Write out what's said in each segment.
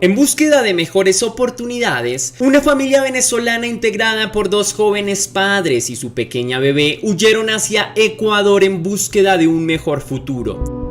En búsqueda de mejores oportunidades, una familia venezolana integrada por dos jóvenes padres y su pequeña bebé huyeron hacia Ecuador en búsqueda de un mejor futuro.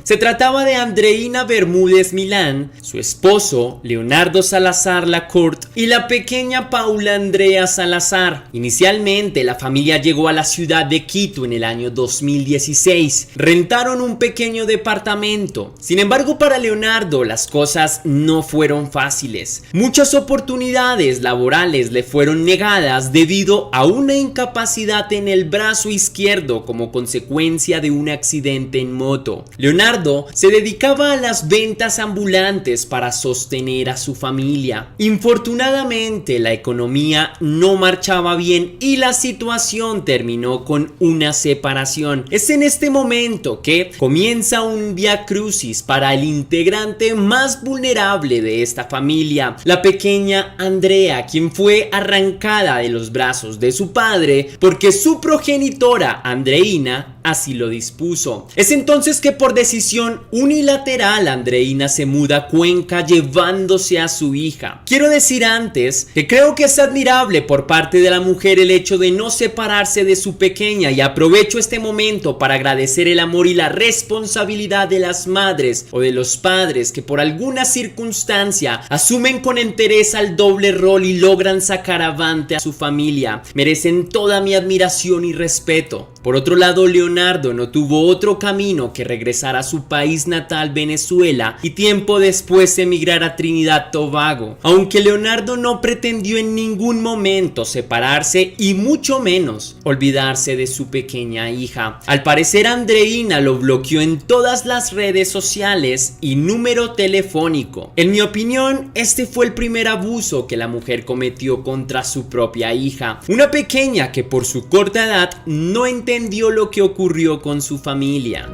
Se trataba de Andreina Bermúdez Milán, su esposo Leonardo Salazar Lacorte y la pequeña Paula Andrea Salazar. Inicialmente la familia llegó a la ciudad de Quito en el año 2016. Rentaron un pequeño departamento. Sin embargo, para Leonardo las cosas no fueron fáciles. Muchas oportunidades laborales le fueron negadas debido a una incapacidad en el brazo izquierdo como consecuencia de un accidente en moto. Leonardo se dedicaba a las ventas ambulantes para sostener a su familia. Infortunadamente, la economía no marchaba bien y la situación terminó con una separación. Es en este momento que comienza un viacrucis para el integrante más vulnerable de esta familia, la pequeña Andrea, quien fue arrancada de los brazos de su padre porque su progenitora Andreina así lo dispuso. Es entonces que por decisión unilateral Andreina se muda a Cuenca llevándose a su hija. Quiero decir antes que creo que es admirable por parte de la mujer el hecho de no separarse de su pequeña, y aprovecho este momento para agradecer el amor y la responsabilidad de las madres o de los padres que por alguna circunstancia asumen con entereza el doble rol y logran sacar avante a su familia. Merecen toda mi admiración y respeto. Por otro lado, Leonardo no tuvo otro camino que regresar a su país natal, Venezuela, y tiempo después emigrar a Trinidad Tobago. Aunque Leonardo no pretendió en ningún momento separarse y mucho menos olvidarse de su pequeña hija. Al parecer, Andreina lo bloqueó en todas las redes sociales y número telefónico. En mi opinión, este fue el primer abuso que la mujer cometió contra su propia hija. Una pequeña que por su corta edad no entendió lo que ocurrió con su familia.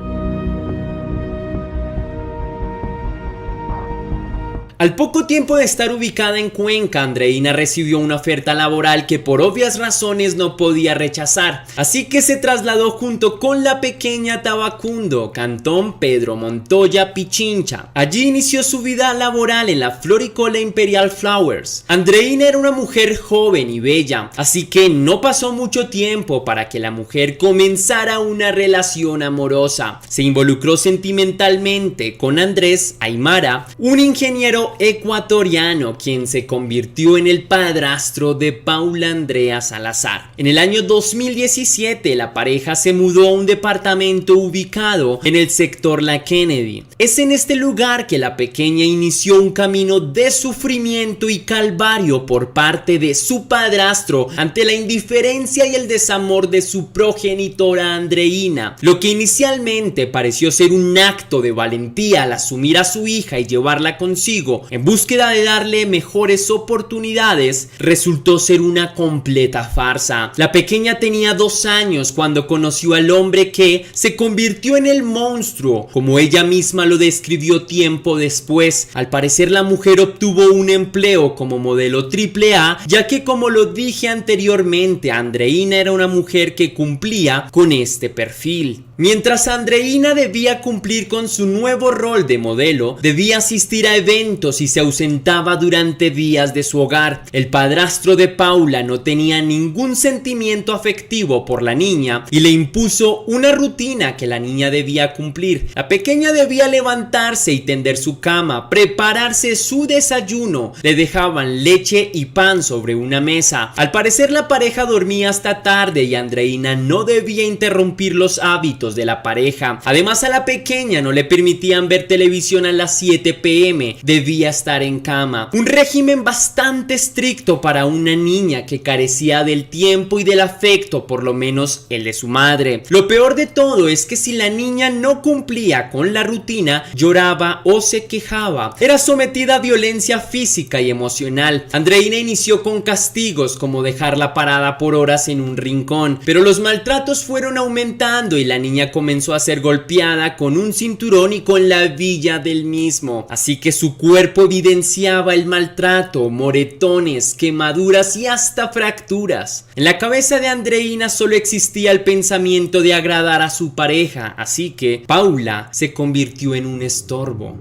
Al poco tiempo de estar ubicada en Cuenca, Andreina recibió una oferta laboral que por obvias razones no podía rechazar, así que se trasladó junto con la pequeña a Tabacundo, Cantón Pedro Montoya, Pichincha. Allí inició su vida laboral en la floricola Imperial Flowers. Andreina era una mujer joven y bella, así que no pasó mucho tiempo para que la mujer comenzara una relación amorosa. Se involucró sentimentalmente con Andrés Aymara, un ingeniero ecuatoriano, quien se convirtió en el padrastro de Paula Andrea Salazar. En el año 2017 la pareja se mudó a un departamento ubicado en el sector La Kennedy. Es en este lugar que la pequeña inició un camino de sufrimiento y calvario por parte de su padrastro ante la indiferencia y el desamor de su progenitora Andreina. Lo que inicialmente pareció ser un acto de valentía al asumir a su hija y llevarla consigo en búsqueda de darle mejores oportunidades, resultó ser una completa farsa. La pequeña tenía 2 años cuando conoció al hombre que se convirtió en el monstruo, como ella misma lo describió tiempo después. Al parecer, la mujer obtuvo un empleo como modelo AAA, ya que, como lo dije anteriormente, Andreina era una mujer que cumplía con este perfil. Mientras Andreina debía cumplir con su nuevo rol de modelo, debía asistir a eventos y se ausentaba durante días de su hogar. El padrastro de Paula no tenía ningún sentimiento afectivo por la niña y le impuso una rutina que la niña debía cumplir. La pequeña debía levantarse y tender su cama, prepararse su desayuno. Le dejaban leche y pan sobre una mesa. Al parecer, la pareja dormía hasta tarde y Andreina no debía interrumpir los hábitos de la pareja. Además, a la pequeña no le permitían ver televisión a las 7 p.m. Debía estar en cama. Un régimen bastante estricto para una niña que carecía del tiempo y del afecto, por lo menos el de su madre. Lo peor de todo es que si la niña no cumplía con la rutina, lloraba o se quejaba. Era sometida a violencia física y emocional. Andreina inició con castigos como dejarla parada por horas en un rincón, pero los maltratos fueron aumentando y la niña niña comenzó a ser golpeada con un cinturón y con la hebilla del mismo, así que su cuerpo evidenciaba el maltrato, moretones, quemaduras y hasta fracturas. En la cabeza de Andreina solo existía el pensamiento de agradar a su pareja, así que Paula se convirtió en un estorbo.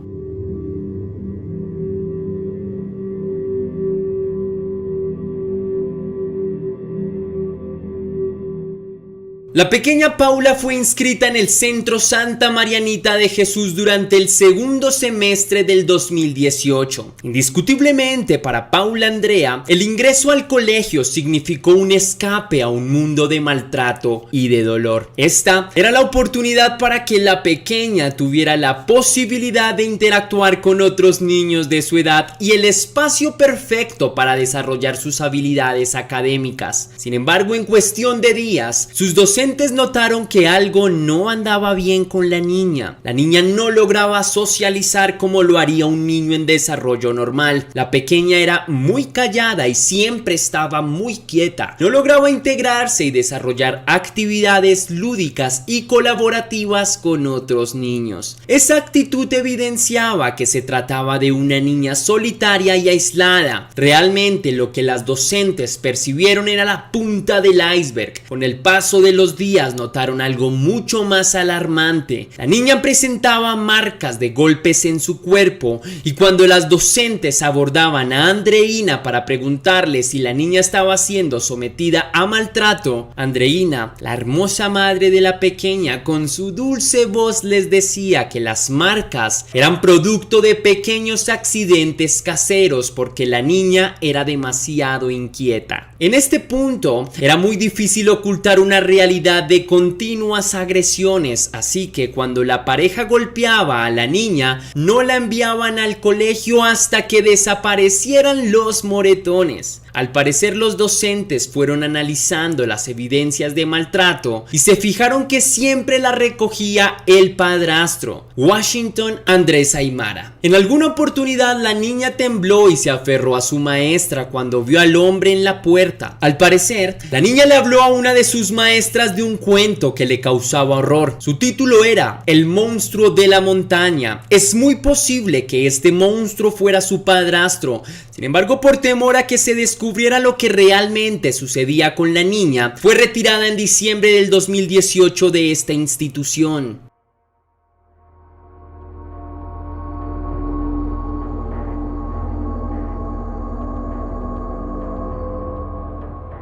La pequeña Paula fue inscrita en el Centro Santa Marianita de Jesús durante el segundo semestre del 2018. Indiscutiblemente para Paula Andrea, el ingreso al colegio significó un escape a un mundo de maltrato y de dolor. Esta era la oportunidad para que la pequeña tuviera la posibilidad de interactuar con otros niños de su edad y el espacio perfecto para desarrollar sus habilidades académicas. Sin embargo, en cuestión de días, sus docentes notaron que algo no andaba bien con la niña. La niña no lograba socializar como lo haría un niño en desarrollo normal. La pequeña era muy callada y siempre estaba muy quieta. No lograba integrarse y desarrollar actividades lúdicas y colaborativas con otros niños. Esa actitud evidenciaba que se trataba de una niña solitaria y aislada. Realmente lo que las docentes percibieron era la punta del iceberg. Con el paso de los días notaron algo mucho más alarmante. La niña presentaba marcas de golpes en su cuerpo y cuando las docentes abordaban a Andreina para preguntarle si la niña estaba siendo sometida a maltrato, Andreina, la hermosa madre de la pequeña, con su dulce voz les decía que las marcas eran producto de pequeños accidentes caseros porque la niña era demasiado inquieta. En este punto era muy difícil ocultar una realidad de continuas agresiones, así que cuando la pareja golpeaba a la niña, no la enviaban al colegio hasta que desaparecieran los moretones. Al parecer, los docentes fueron analizando las evidencias de maltrato y se fijaron que siempre la recogía el padrastro, Washington Andrés Aymara. En alguna oportunidad la niña tembló y se aferró a su maestra cuando vio al hombre en la puerta. Al parecer, la niña le habló a una de sus maestras de un cuento que le causaba horror. Su título era El monstruo de la montaña. Es muy posible que este monstruo fuera su padrastro. Sin embargo, por temor a que se descubriera lo que realmente sucedía con la niña, fue retirada en diciembre del 2018 de esta institución.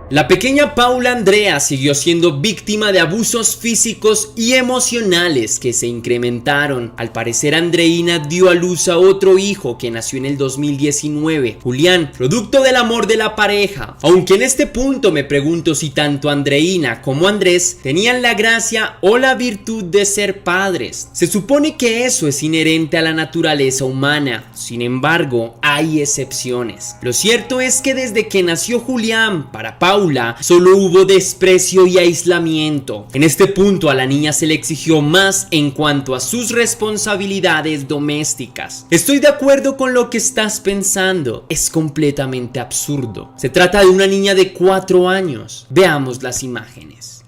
La pequeña Paula Andrea siguió siendo víctima de abusos físicos y emocionales que se incrementaron. Al parecer, Andreina dio a luz a otro hijo que nació en el 2019, Julián, producto del amor de la pareja. Aunque en este punto me pregunto si tanto Andreina como Andrés tenían la gracia o la virtud de ser padres. Se supone que eso es inherente a la naturaleza humana. Sin embargo, hay excepciones. Lo cierto es que desde que nació Julián, para Paula solo hubo desprecio y aislamiento. En este punto a la niña se le exigió más en cuanto a sus responsabilidades domésticas. Estoy de acuerdo con lo que estás pensando. Es completamente absurdo. Se trata de una niña de 4 años. Veamos las imágenes.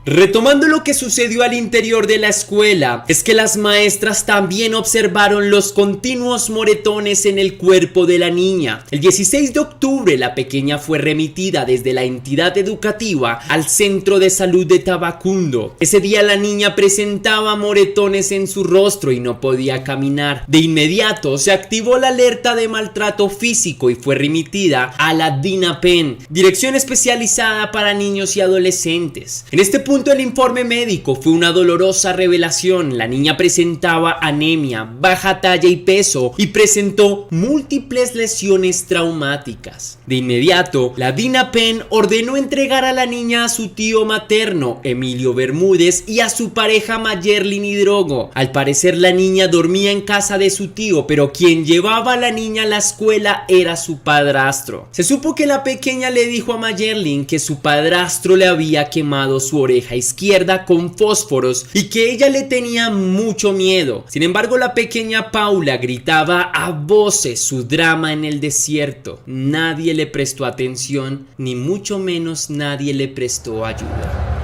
Retomando lo que sucedió al interior de la escuela, es que las maestras también observaron los continuos moretones en el cuerpo de la niña. El 16 de octubre la pequeña fue remitida desde la entidad educativa al centro de salud de Tabacundo. Ese día la niña presentaba moretones en su rostro y no podía caminar. De inmediato se activó la alerta de maltrato físico y fue remitida a la DINAPEN, Dirección Especializada para Niños y Adolescentes. En este punto el informe médico fue una dolorosa revelación. La niña presentaba anemia, baja talla y peso y presentó múltiples lesiones traumáticas. De inmediato, la DINAPEN ordenó entregar a la niña a su tío materno, Emilio Bermúdez, y a su pareja Mayerlin Hidrogo. Al parecer la niña dormía en casa de su tío, pero quien llevaba a la niña a la escuela era su padrastro. Se supo que la pequeña le dijo a Mayerlin que su padrastro le había quemado su oreja oreja izquierda con fósforos y que ella le tenía mucho miedo. Sin embargo, la pequeña Paula gritaba a voces su drama en el desierto. Nadie le prestó atención, ni mucho menos nadie le prestó ayuda.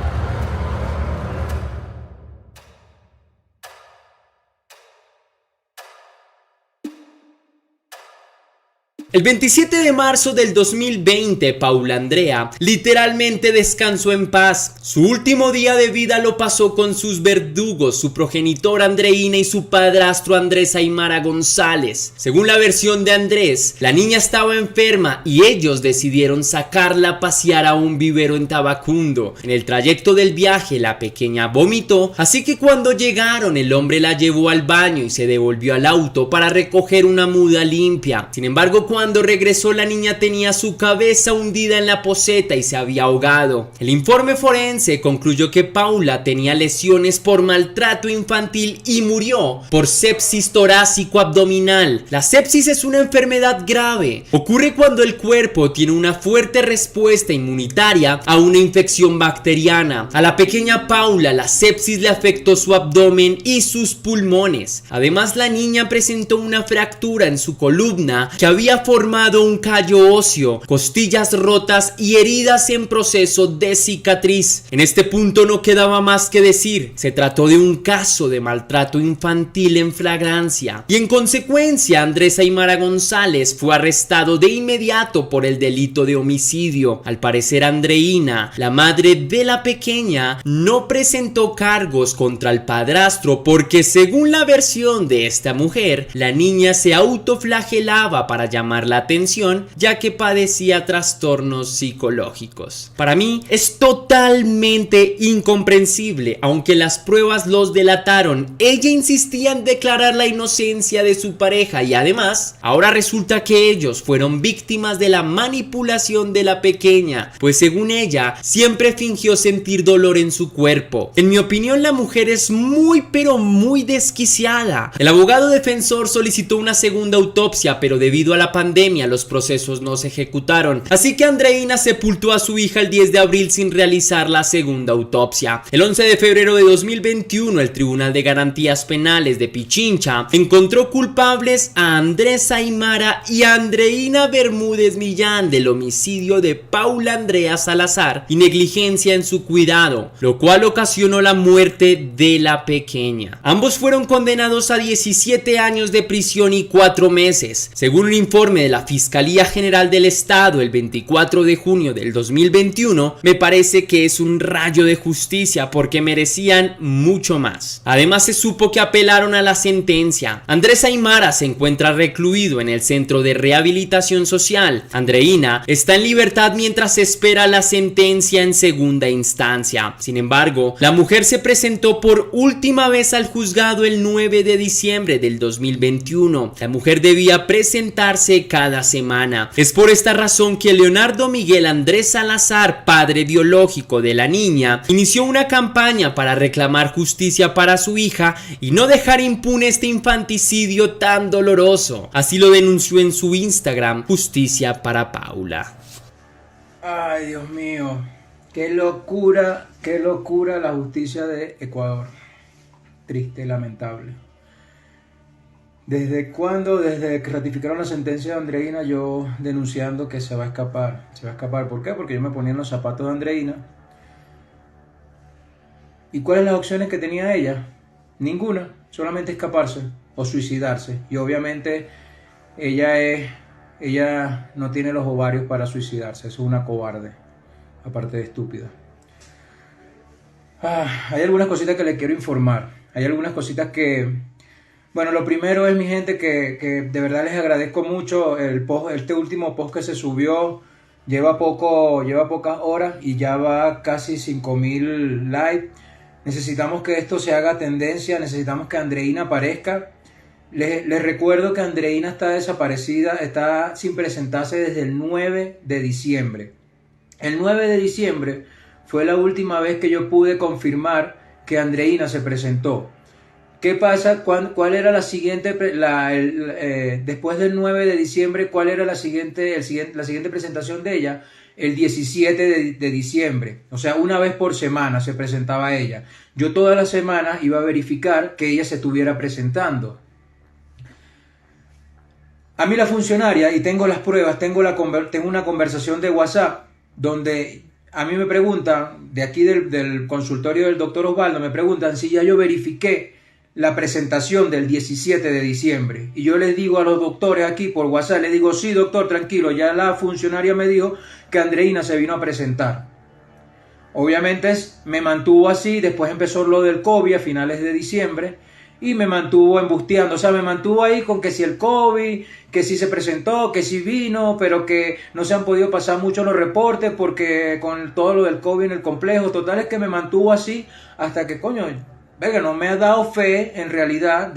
El 27 de marzo del 2020, Paula Andrea literalmente descansó en paz. Su último día de vida lo pasó con sus verdugos, su progenitora Andreina y su padrastro Andrés Aymara González. Según la versión de Andrés, la niña estaba enferma y ellos decidieron sacarla a pasear a un vivero en Tabacundo. En el trayecto del viaje, la pequeña vomitó, así que cuando llegaron, el hombre la llevó al baño y se devolvió al auto para recoger una muda limpia. Sin embargo, cuando regresó, la niña tenía su cabeza hundida en la poceta y se había ahogado. El informe forense concluyó que Paula tenía lesiones por maltrato infantil y murió por sepsis torácico-abdominal. La sepsis es una enfermedad grave. Ocurre cuando el cuerpo tiene una fuerte respuesta inmunitaria a una infección bacteriana. A la pequeña Paula, la sepsis le afectó su abdomen y sus pulmones. Además, la niña presentó una fractura en su columna que había formado un callo óseo, costillas rotas y heridas en proceso de cicatriz. En este punto no quedaba más que decir, se trató de un caso de maltrato infantil en flagrancia y en consecuencia Andrés Aymara González fue arrestado de inmediato por el delito de homicidio. Al parecer, Andreina, la madre de la pequeña, no presentó cargos contra el padrastro porque, según la versión de esta mujer, la niña se autoflagelaba para llamar la atención ya que padecía trastornos psicológicos. Para mí es totalmente incomprensible, aunque las pruebas los delataron. Ella insistía en declarar la inocencia de su pareja y además ahora resulta que ellos fueron víctimas de la manipulación de la pequeña, pues según ella siempre fingió sentir dolor en su cuerpo. En mi opinión, la mujer es muy muy desquiciada. El abogado defensor solicitó una segunda autopsia, pero debido a la pandemia los procesos no se ejecutaron, así que Andreina sepultó a su hija el 10 de abril sin realizar la segunda autopsia. El 11 de febrero de 2021 el Tribunal de Garantías Penales de Pichincha encontró culpables a Andrés Aymara y a Andreina Bermúdez Millán del homicidio de Paula Andrea Salazar y negligencia en su cuidado, lo cual ocasionó la muerte de la pequeña. Ambos fueron condenados a 17 años de prisión y 4 meses. Según un informe de la Fiscalía General del Estado el 24 de junio del 2021, me parece que es un rayo de justicia porque merecían mucho más. Además, se supo que apelaron a la sentencia. Andrés Aymara se encuentra recluido en el Centro de Rehabilitación Social. Andreina está en libertad mientras espera la sentencia en segunda instancia. Sin embargo, la mujer se presentó por última vez al juzgado el 9 de diciembre del 2021. La mujer debía presentarse cada semana. Es por esta razón que Leonardo Miguel Andrés Salazar, padre biológico de la niña, inició una campaña para reclamar justicia para su hija y no dejar impune este infanticidio tan doloroso. Así lo denunció en su Instagram, Justicia para Paula. Ay, Dios mío, qué locura la justicia de Ecuador. Triste, lamentable. ¿Desde cuándo? Desde que ratificaron la sentencia de Andreina, yo denunciando que se va a escapar. Se va a escapar, ¿por qué? Porque yo me ponía en los zapatos de Andreina. ¿Y cuáles las opciones que tenía ella? Ninguna, solamente escaparse o suicidarse. Y obviamente ella no tiene los ovarios para suicidarse, es una cobarde, aparte de estúpida. Hay algunas cositas que les quiero informar. Hay algunas cositas que... Bueno, lo primero es, mi gente, que de verdad les agradezco mucho este último post que se subió. Lleva pocas horas y ya va casi 5,000 likes. Necesitamos que esto se haga tendencia, necesitamos que Andreina aparezca. Les recuerdo que Andreina está desaparecida, está sin presentarse desde el 9 de diciembre. El 9 de diciembre fue la última vez que yo pude confirmar que Andreina se presentó. ¿Qué pasa? ¿Cuál era la siguiente, después del 9 de diciembre, cuál era la siguiente presentación de ella? El 17 de diciembre, o sea, una vez por semana se presentaba ella. Yo todas las semanas iba a verificar que ella se estuviera presentando. A mí la funcionaria, y tengo las pruebas, tengo una conversación de WhatsApp donde a mí me preguntan, de aquí del consultorio del doctor Osvaldo, me preguntan si ya yo verifiqué la presentación del 17 de diciembre. Y yo les digo a los doctores aquí por WhatsApp, les digo, sí doctor, tranquilo, ya la funcionaria me dijo que Andreina se vino a presentar. Obviamente me mantuvo así, después empezó lo del COVID a finales de diciembre y me mantuvo embusteando, o sea, me mantuvo ahí con que si el COVID, que si se presentó, que si vino, pero que no se han podido pasar mucho los reportes porque con todo lo del COVID en el complejo, total es que me mantuvo así hasta que, coño, venga, no me ha dado fe en realidad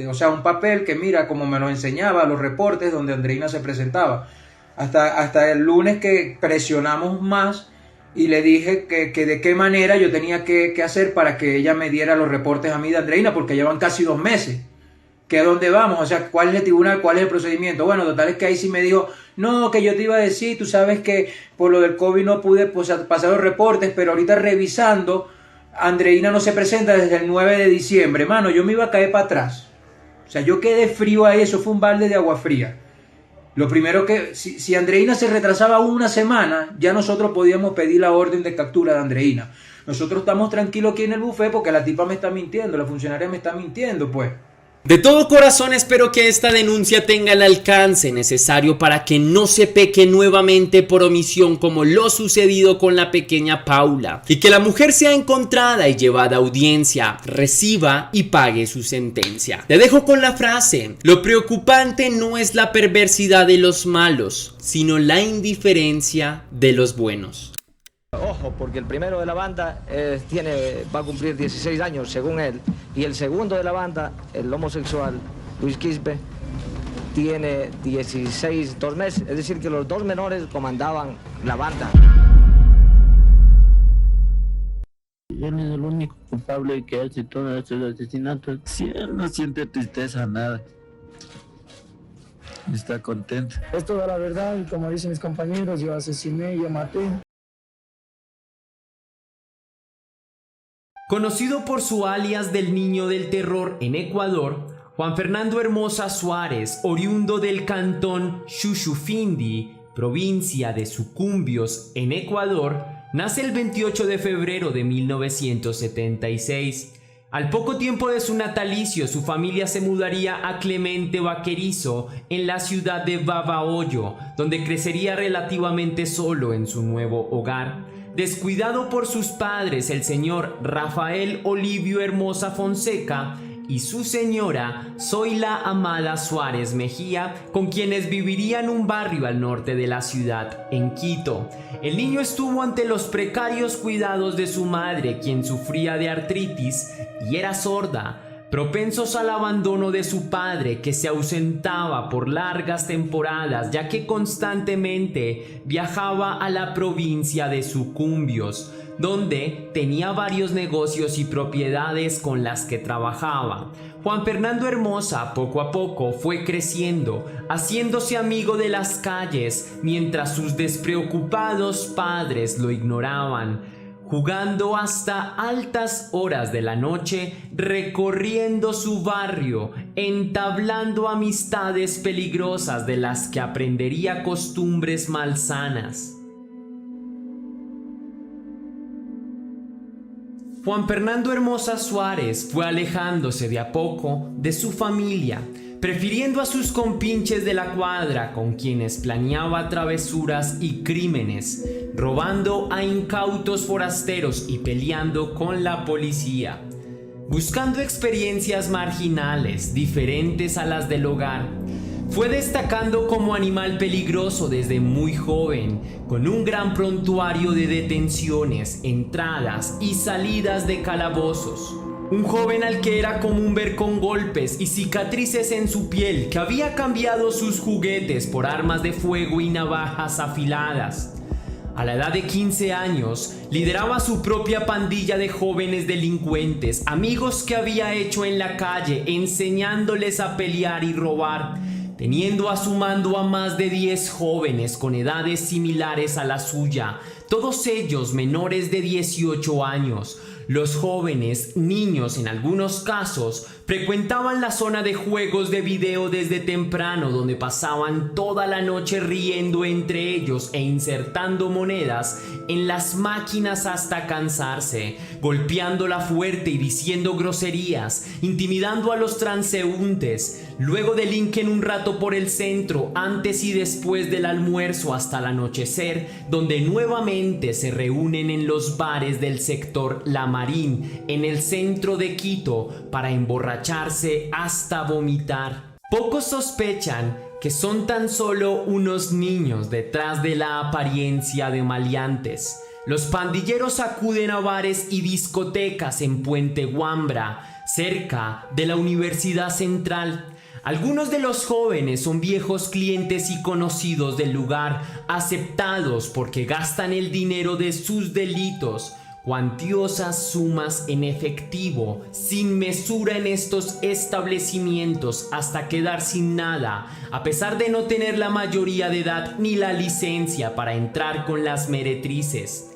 o sea, un papel que mira como me lo enseñaba los reportes donde Andreina se presentaba. Hasta el lunes que presionamos más y le dije que de qué manera yo tenía que hacer para que ella me diera los reportes a mí de Andreina, porque llevan casi 2 meses. ¿Que a dónde vamos? O sea, ¿cuál es el tribunal? ¿Cuál es el procedimiento? Bueno, total es que ahí sí me dijo, no, que yo te iba a decir, tú sabes que por lo del COVID no pude pasar los reportes, pero ahorita revisando, Andreina no se presenta desde el 9 de diciembre. Mano, yo me iba a caer para atrás. O sea, yo quedé frío ahí, eso fue un balde de agua fría. Lo primero que, si Andreina se retrasaba una semana, ya nosotros podíamos pedir la orden de captura de Andreina. Nosotros estamos tranquilos aquí en el buffet porque la tipa me está mintiendo, la funcionaria me está mintiendo, pues. De todo corazón espero que esta denuncia tenga el alcance necesario para que no se peque nuevamente por omisión como lo sucedido con la pequeña Paula, y que la mujer sea encontrada y llevada a audiencia, reciba y pague su sentencia. Te dejo con la frase: lo preocupante no es la perversidad de los malos, sino la indiferencia de los buenos. Ojo, porque el primero de la banda va a cumplir 16 años, según él, y el segundo de la banda, el homosexual, Luis Quispe, tiene 16, 2 meses, es decir, que los 2 menores comandaban la banda. Él es el único culpable que hace todos estos asesinatos. Si él no siente tristeza, nada. Está contento. Es toda la verdad, y como dicen mis compañeros, yo asesiné, yo maté. Conocido por su alias del Niño del Terror en Ecuador, Juan Fernando Hermosa Suárez, oriundo del cantón Xuxufindi, provincia de Sucumbios, en Ecuador, nace el 28 de febrero de 1976. Al poco tiempo de su natalicio, su familia se mudaría a Clemente Vaquerizo, en la ciudad de Babahoyo, donde crecería relativamente solo en su nuevo hogar. Descuidado por sus padres, el señor Rafael Olivio Hermosa Fonseca, y su señora Zoila Amada Suárez Mejía, con quienes viviría en un barrio al norte de la ciudad, en Quito. El niño estuvo ante los precarios cuidados de su madre, quien sufría de artritis y era sorda, propensos al abandono de su padre, que se ausentaba por largas temporadas, ya que constantemente viajaba a la provincia de Sucumbios, donde tenía varios negocios y propiedades con las que trabajaba. Juan Fernando Hermosa poco a poco fue creciendo, haciéndose amigo de las calles, mientras sus despreocupados padres lo ignoraban, jugando hasta altas horas de la noche, recorriendo su barrio, entablando amistades peligrosas de las que aprendería costumbres malsanas. Juan Fernando Hermosa Suárez fue alejándose de a poco de su familia, prefiriendo a sus compinches de la cuadra, con quienes planeaba travesuras y crímenes, robando a incautos forasteros y peleando con la policía, buscando experiencias marginales diferentes a las del hogar. Fue destacando como animal peligroso desde muy joven, con un gran prontuario de detenciones, entradas y salidas de calabozos. Un joven al que era común ver con golpes y cicatrices en su piel, que había cambiado sus juguetes por armas de fuego y navajas afiladas. A la edad de 15 años, lideraba su propia pandilla de jóvenes delincuentes, amigos que había hecho en la calle, enseñándoles a pelear y robar, teniendo a su mando a más de 10 jóvenes con edades similares a la suya, todos ellos menores de 18 años. Los jóvenes, niños en algunos casos, frecuentaban la zona de juegos de video desde temprano, donde pasaban toda la noche riendo entre ellos e insertando monedas en las máquinas hasta cansarse, golpeándola fuerte y diciendo groserías, intimidando a los transeúntes. Luego delinquen un rato por el centro, antes y después del almuerzo hasta el anochecer, donde nuevamente se reúnen en los bares del sector La Marín, en el centro de Quito, para emborracharse hasta vomitar. Pocos sospechan que son tan solo unos niños detrás de la apariencia de maleantes. Los pandilleros acuden a bares y discotecas en Puente Guambra, cerca de la Universidad Central. Algunos de los jóvenes son viejos clientes y conocidos del lugar, aceptados porque gastan el dinero de sus delitos, cuantiosas sumas en efectivo, sin mesura en estos establecimientos hasta quedar sin nada, a pesar de no tener la mayoría de edad ni la licencia para entrar con las meretrices.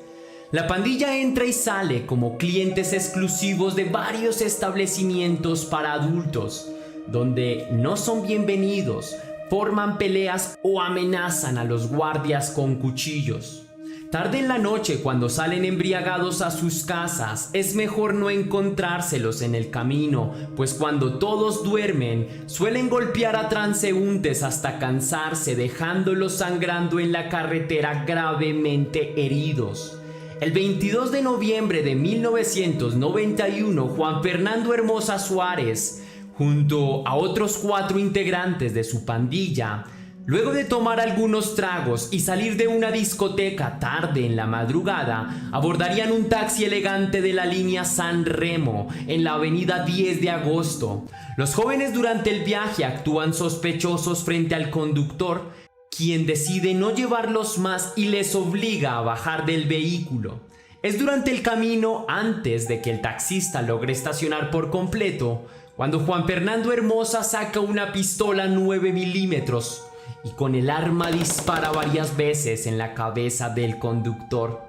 La pandilla entra y sale como clientes exclusivos de varios establecimientos para adultos, donde no son bienvenidos, forman peleas o amenazan a los guardias con cuchillos. Tarde en la noche, cuando salen embriagados a sus casas, es mejor no encontrárselos en el camino, pues cuando todos duermen, suelen golpear a transeúntes hasta cansarse, dejándolos sangrando en la carretera gravemente heridos. El 22 de noviembre de 1991, Juan Fernando Hermosa Suárez, junto a otros 4 integrantes de su pandilla, luego de tomar algunos tragos y salir de una discoteca tarde en la madrugada, abordarían un taxi elegante de la línea San Remo en la avenida 10 de agosto. Los jóvenes durante el viaje actúan sospechosos frente al conductor, quien decide no llevarlos más y les obliga a bajar del vehículo. Es durante el camino, antes de que el taxista logre estacionar por completo, cuando Juan Fernando Hermosa saca una pistola 9 milímetros y con el arma dispara varias veces en la cabeza del conductor.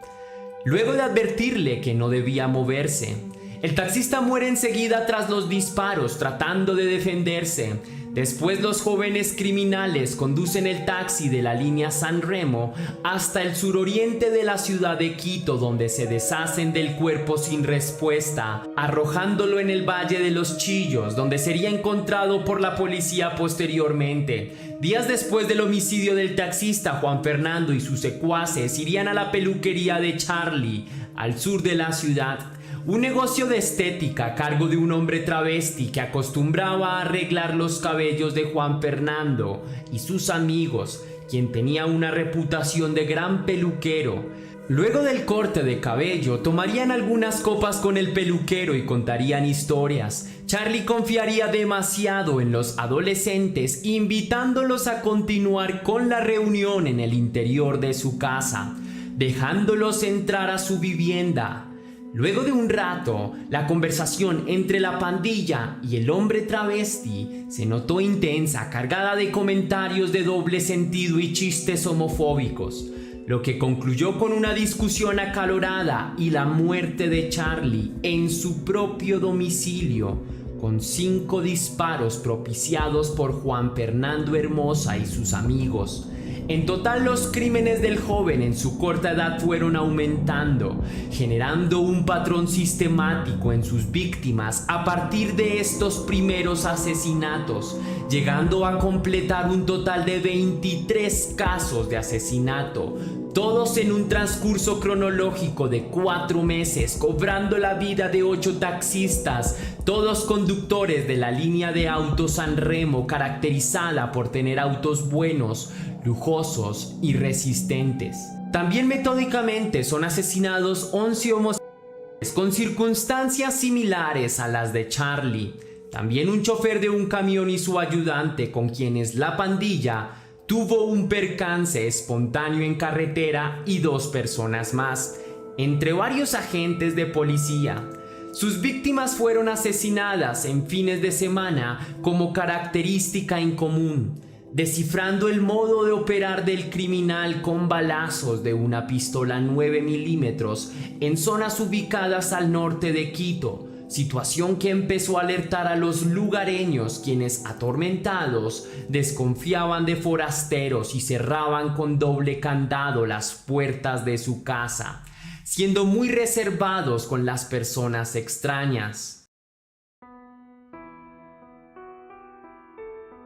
Luego de advertirle que no debía moverse, el taxista muere enseguida tras los disparos, tratando de defenderse. Después los jóvenes criminales conducen el taxi de la línea San Remo hasta el suroriente de la ciudad de Quito, donde se deshacen del cuerpo sin respuesta, arrojándolo en el Valle de los Chillos, donde sería encontrado por la policía posteriormente. Días después del homicidio del taxista, Juan Fernando y sus secuaces irían a la peluquería de Charlie, al sur de la ciudad. Un negocio de estética a cargo de un hombre travesti que acostumbraba a arreglar los cabellos de Juan Fernando y sus amigos, quien tenía una reputación de gran peluquero. Luego del corte de cabello, tomarían algunas copas con el peluquero y contarían historias. Charlie confiaría demasiado en los adolescentes, invitándolos a continuar con la reunión en el interior de su casa, dejándolos entrar a su vivienda. Luego de un rato, la conversación entre la pandilla y el hombre travesti se notó intensa, cargada de comentarios de doble sentido y chistes homofóbicos, lo que concluyó con una discusión acalorada y la muerte de Charlie en su propio domicilio, con 5 disparos propiciados por Juan Fernando Hermosa y sus amigos. En total, los crímenes del joven en su corta edad fueron aumentando, generando un patrón sistemático en sus víctimas a partir de estos primeros asesinatos, llegando a completar un total de 23 casos de asesinato, todos en un transcurso cronológico de 4 meses, cobrando la vida de 8 taxistas, todos conductores de la línea de autos San Remo, caracterizada por tener autos buenos, lujosos y resistentes. También metódicamente son asesinados 11 homosexuales con circunstancias similares a las de Charlie. También un chofer de un camión y su ayudante, con quienes la pandilla tuvo un percance espontáneo en carretera y 2 personas más, entre varios agentes de policía. Sus víctimas fueron asesinadas en fines de semana como característica en común, descifrando el modo de operar del criminal con balazos de una pistola 9 milímetros en zonas ubicadas al norte de Quito, situación que empezó a alertar a los lugareños, quienes, atormentados, desconfiaban de forasteros y cerraban con doble candado las puertas de su casa, siendo muy reservados con las personas extrañas.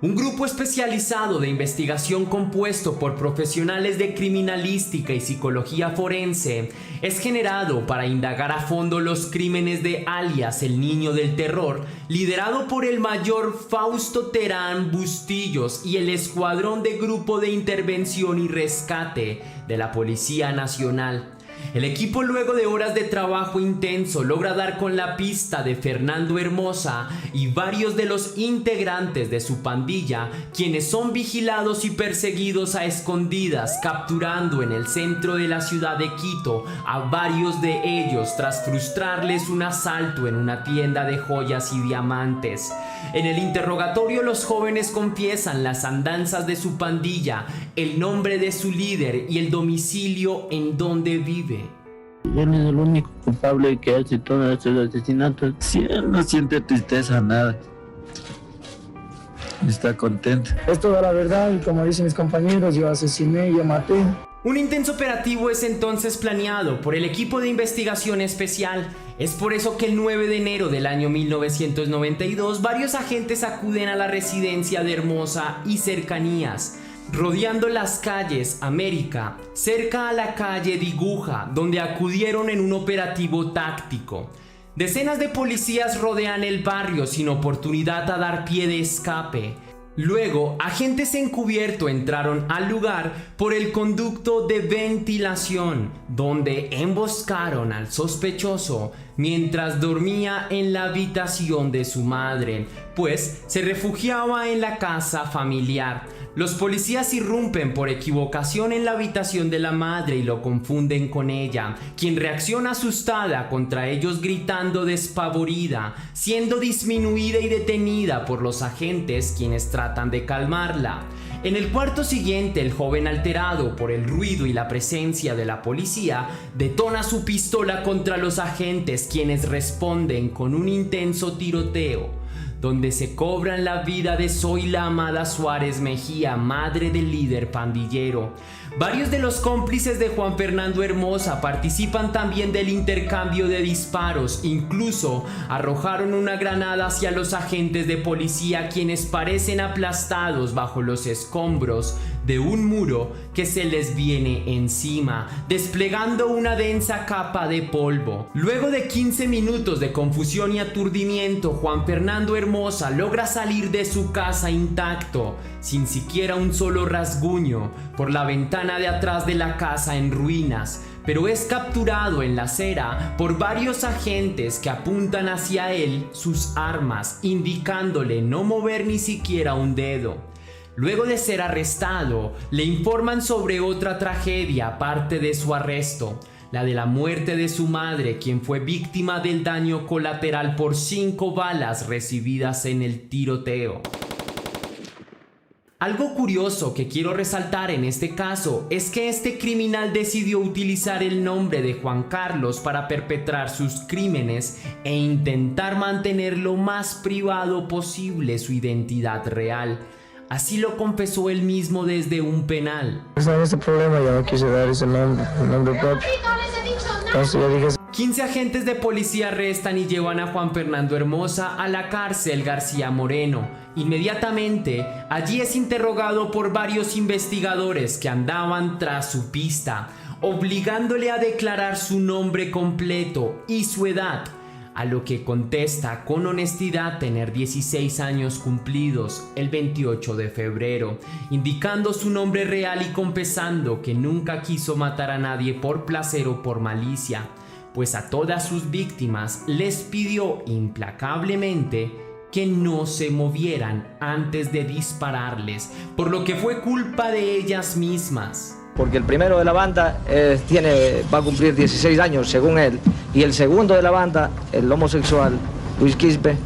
Un grupo especializado de investigación compuesto por profesionales de criminalística y psicología forense es generado para indagar a fondo los crímenes de alias El Niño del Terror, liderado por el mayor Fausto Terán Bustillos y el escuadrón de Grupo de Intervención y Rescate de la Policía Nacional. El equipo, luego de horas de trabajo intenso, logra dar con la pista de Fernando Hermosa y varios de los integrantes de su pandilla, quienes son vigilados y perseguidos a escondidas, capturando en el centro de la ciudad de Quito a varios de ellos tras frustrarles un asalto en una tienda de joyas y diamantes. En el interrogatorio, los jóvenes confiesan las andanzas de su pandilla, el nombre de su líder y el domicilio en donde vive. Él es el único culpable que hace todo estos asesinatos. Si él no siente tristeza, nada. Está contento. Es toda la verdad y como dicen mis compañeros, yo asesiné, yo maté. Un intenso operativo es entonces planeado por el equipo de investigación especial. Es por eso que el 9 de enero del año 1992 varios agentes acuden a la residencia de Hermosa y cercanías, rodeando las calles América, cerca a la calle Diguja, donde acudieron en un operativo táctico. Decenas de policías rodean el barrio sin oportunidad a dar pie de escape. Luego, agentes encubierto entraron al lugar por el conducto de ventilación, donde emboscaron al sospechoso mientras dormía en la habitación de su madre, pues se refugiaba en la casa familiar. Los policías irrumpen por equivocación en la habitación de la madre y lo confunden con ella, quien reacciona asustada contra ellos gritando despavorida, siendo disminuida y detenida por los agentes, quienes tratan de calmarla. En el cuarto siguiente, el joven, alterado por el ruido y la presencia de la policía, detona su pistola contra los agentes, quienes responden con un intenso tiroteo, donde se cobran la vida de Zoila Amada Suárez Mejía, madre del líder pandillero. Varios de los cómplices de Juan Fernando Hermosa participan también del intercambio de disparos, incluso arrojaron una granada hacia los agentes de policía, quienes parecen aplastados bajo los escombros de un muro que se les viene encima, desplegando una densa capa de polvo. Luego de 15 minutos de confusión y aturdimiento, Juan Fernando Hermosa logra salir de su casa intacto, sin siquiera un solo rasguño, por la ventana de atrás de la casa en ruinas, pero es capturado en la acera por varios agentes que apuntan hacia él sus armas, indicándole no mover ni siquiera un dedo. Luego de ser arrestado, le informan sobre otra tragedia aparte de su arresto, la de la muerte de su madre, quien fue víctima del daño colateral por 5 balas recibidas en el tiroteo. Algo curioso que quiero resaltar en este caso es que este criminal decidió utilizar el nombre de Juan Carlos para perpetrar sus crímenes e intentar mantener lo más privado posible su identidad real. Así lo confesó él mismo desde un penal. Ese problema ya no quise dar ese nombre propio. Entonces yo dije... 15 agentes de policía arrestan y llevan a Juan Fernando Hermosa a la cárcel García Moreno. Inmediatamente, allí es interrogado por varios investigadores que andaban tras su pista, obligándole a declarar su nombre completo y su edad, a lo que contesta con honestidad tener 16 años cumplidos el 28 de febrero, indicando su nombre real y confesando que nunca quiso matar a nadie por placer o por malicia, pues a todas sus víctimas les pidió implacablemente que no se movieran antes de dispararles, por lo que fue culpa de ellas mismas. Porque el primero de la banda va a cumplir 16 años, según él, y el segundo de la banda, el homosexual, Luis Quispe,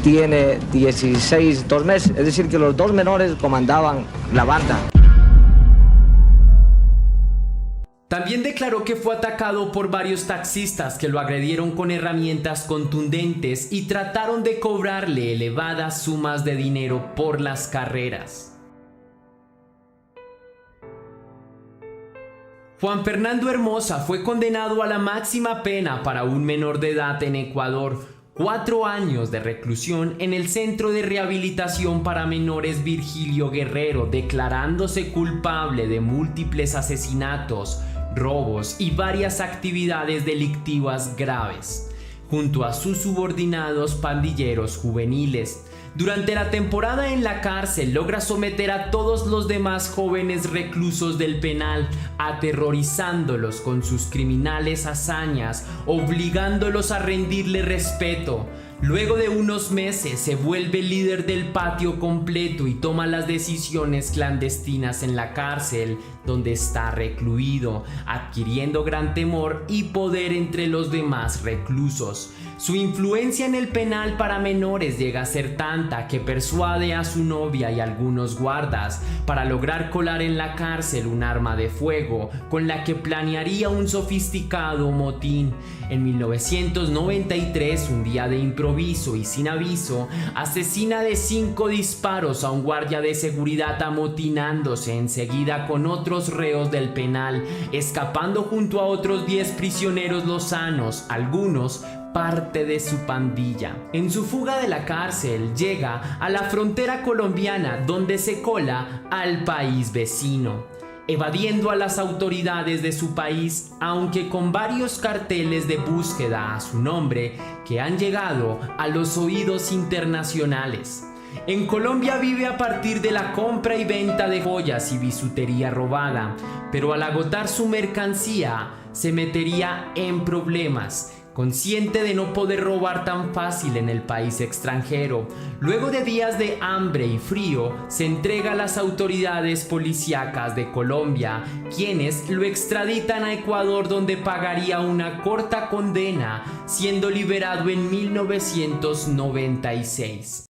tiene 16, 2 meses, es decir, que los dos menores comandaban la banda. También declaró que fue atacado por varios taxistas que lo agredieron con herramientas contundentes y trataron de cobrarle elevadas sumas de dinero por las carreras. Juan Fernando Hermosa fue condenado a la máxima pena para un menor de edad en Ecuador, 4 años de reclusión en el Centro de Rehabilitación para Menores Virgilio Guerrero, declarándose culpable de múltiples asesinatos, robos y varias actividades delictivas graves, junto a sus subordinados pandilleros juveniles. Durante la temporada en la cárcel logra someter a todos los demás jóvenes reclusos del penal, aterrorizándolos con sus criminales hazañas, obligándolos a rendirle respeto. Luego de unos meses se vuelve líder del patio completo y toma las decisiones clandestinas en la cárcel donde está recluido, adquiriendo gran temor y poder entre los demás reclusos. Su influencia en el penal para menores llega a ser tanta que persuade a su novia y algunos guardas para lograr colar en la cárcel un arma de fuego con la que planearía un sofisticado motín. En 1993, un día de improviso y sin aviso, asesina de 5 disparos a un guardia de seguridad, amotinándose enseguida con otros reos del penal, escapando junto a otros 10 prisioneros lozanos, algunos parte de su pandilla. En su fuga de la cárcel llega a la frontera colombiana, donde se cola al país vecino, evadiendo a las autoridades de su país, aunque con varios carteles de búsqueda a su nombre que han llegado a los oídos internacionales. En Colombia vive a partir de la compra y venta de joyas y bisutería robada, pero al agotar su mercancía se metería en problemas. Consciente de no poder robar tan fácil en el país extranjero, luego de días de hambre y frío, se entrega a las autoridades policíacas de Colombia, quienes lo extraditan a Ecuador, donde pagaría una corta condena, siendo liberado en 1996.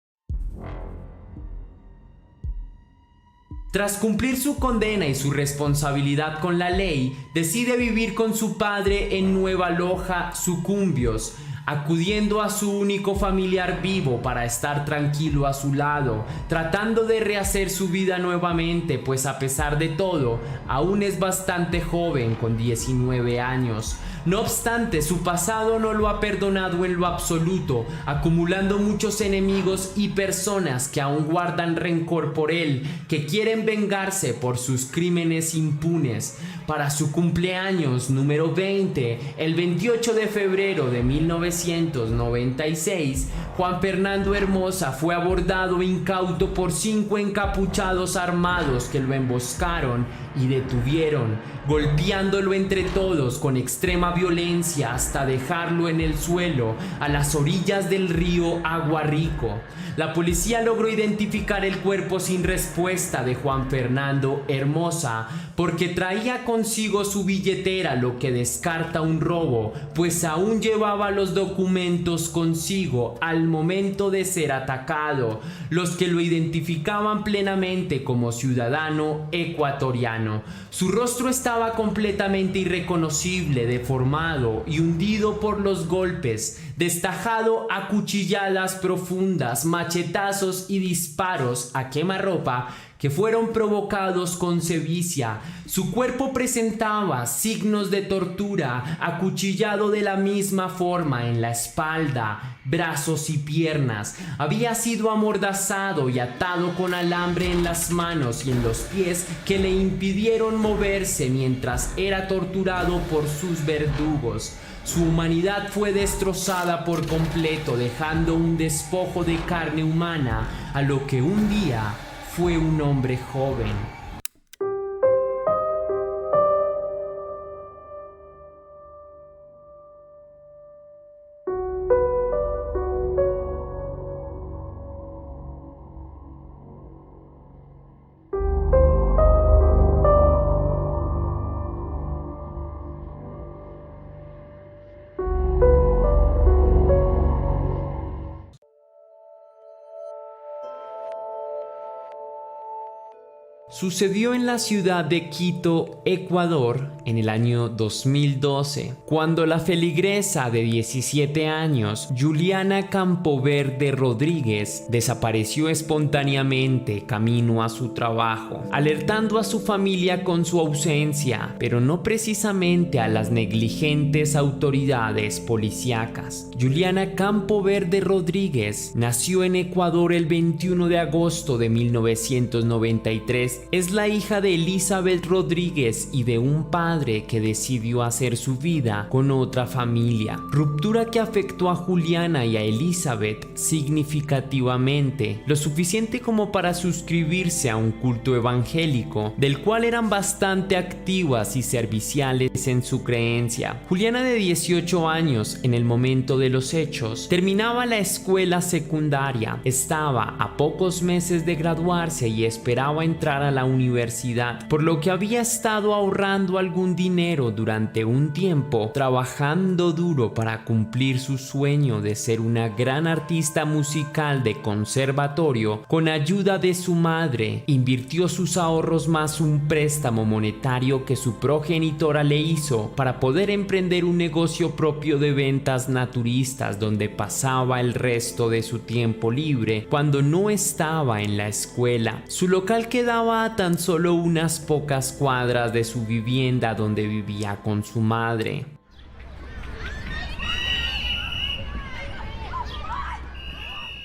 Tras cumplir su condena y su responsabilidad con la ley, decide vivir con su padre en Nueva Loja, Sucumbios, acudiendo a su único familiar vivo para estar tranquilo a su lado, tratando de rehacer su vida nuevamente, pues a pesar de todo, aún es bastante joven, con 19 años. No obstante, su pasado no lo ha perdonado en lo absoluto, acumulando muchos enemigos y personas que aún guardan rencor por él, que quieren vengarse por sus crímenes impunes. Para su cumpleaños número 20, el 28 de febrero de 1996, Juan Fernando Hermosa fue abordado incauto por 5 encapuchados armados que lo emboscaron y detuvieron, golpeándolo entre todos con extrema violencia hasta dejarlo en el suelo a las orillas del río Aguarico. La policía logró identificar el cuerpo sin respuesta de Juan Fernando Hermosa porque traía consigo su billetera, lo que descarta un robo, pues aún llevaba los documentos consigo al momento de ser atacado, los que lo identificaban plenamente como ciudadano ecuatoriano. Su rostro estaba completamente irreconocible, deformado y hundido por los golpes, destajado a cuchilladas profundas, machetazos y disparos a quemarropa que fueron provocados con sevicia. Su cuerpo presentaba signos de tortura, acuchillado de la misma forma en la espalda, brazos y piernas. Había sido amordazado y atado con alambre en las manos y en los pies que le impidieron moverse mientras era torturado por sus verdugos. Su humanidad fue destrozada por completo, dejando un despojo de carne humana a lo que un día fue un hombre joven. sucedió en la ciudad de Quito, Ecuador, en el año 2012, cuando la feligresa de 17 años, Juliana Campoverde Rodríguez, desapareció espontáneamente camino a su trabajo, alertando a su familia con su ausencia, pero no precisamente a las negligentes autoridades policíacas. Juliana Campoverde Rodríguez nació en Ecuador el 21 de agosto de 1993. Es la hija de Elizabeth Rodríguez y de un padre que decidió hacer su vida con otra familia, ruptura que afectó a Juliana y a Elizabeth significativamente, lo suficiente como para suscribirse a un culto evangélico, del cual eran bastante activas y serviciales en su creencia. Juliana, de 18 años en el momento de los hechos, terminaba la escuela secundaria, estaba a pocos meses de graduarse y esperaba entrar a la universidad, por lo que había estado ahorrando algún dinero durante un tiempo, trabajando duro para cumplir su sueño de ser una gran artista musical de conservatorio. Con ayuda de su madre, invirtió sus ahorros más un préstamo monetario que su progenitora le hizo para poder emprender un negocio propio de ventas naturistas, donde pasaba el resto de su tiempo libre cuando no estaba en la escuela. Su local quedaba a tan solo unas pocas cuadras de su vivienda donde vivía con su madre.